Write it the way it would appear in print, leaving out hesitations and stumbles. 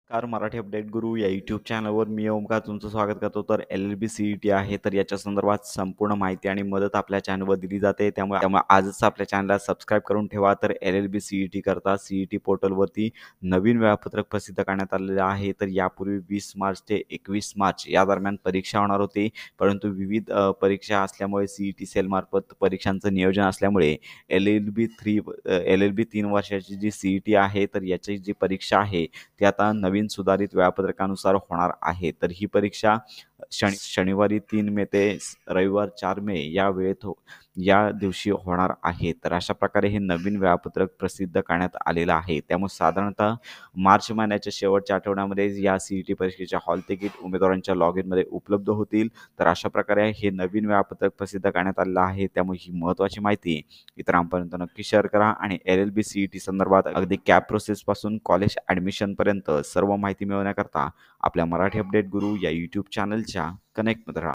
Car Marathi update गुरु या YouTube चॅनलवर मी ओमकार तुमचं स्वागत करतो. तर LLB CET आहे, तर याच्या संदर्भात संपूर्ण माहिती आणि मदत आपल्या चॅनलवर दिली जाते. त्यामुळे आजच आपल्या चॅनलला सबस्क्राईब करून ठेवा. तर LLB CET करता CET पोर्टलवरती नवीन वेळापत्रक प्रसिद्ध करण्यात आलेलं आहे. तर यापूर्वी 20 मार्च ते 21 मार्च या दरम्यान परीक्षा होणार होती, परंतु विविध परीक्षा असल्यामुळे CET सेलमार्फत परीक्षांचं नियोजन असल्यामुळे LLB 3 वर्षाची जी CET आहे, तर याची जी परीक्षा आहे ती आता नवीन सुधारित वेळापत्रकानुसार होणार आहे. तर ही परीक्षा शनिवारी 3 मे ते रविवार 4 मे या दिवशी होणार आहे. तर अशा प्रकारे हे नवीन वेळापत्रक प्रसिद्ध करण्यात आलेलं आहे. त्यामुळे साधारणतः मार्च महिन्याच्या शेवटच्या आठवड्यामध्ये या CET परीक्षेच्या हॉल तिकीट उमेदवारांच्या लॉग इनमध्ये उपलब्ध होतील. तर अशा प्रकारे हे नवीन वेळापत्रक प्रसिद्ध करण्यात आलेलं आहे. त्यामुळे ही महत्त्वाची माहिती इतरांपर्यंत नक्की शेअर करा आणि LLB CET संदर्भात अगदी कॅब प्रोसेसपासून कॉलेज ॲडमिशनपर्यंत सर्व माहिती मिळवण्याकरता आपल्या मराठी अपडेट गुरु या यूट्यूब चॅनलच्या कनेक्टमध्ये राहा.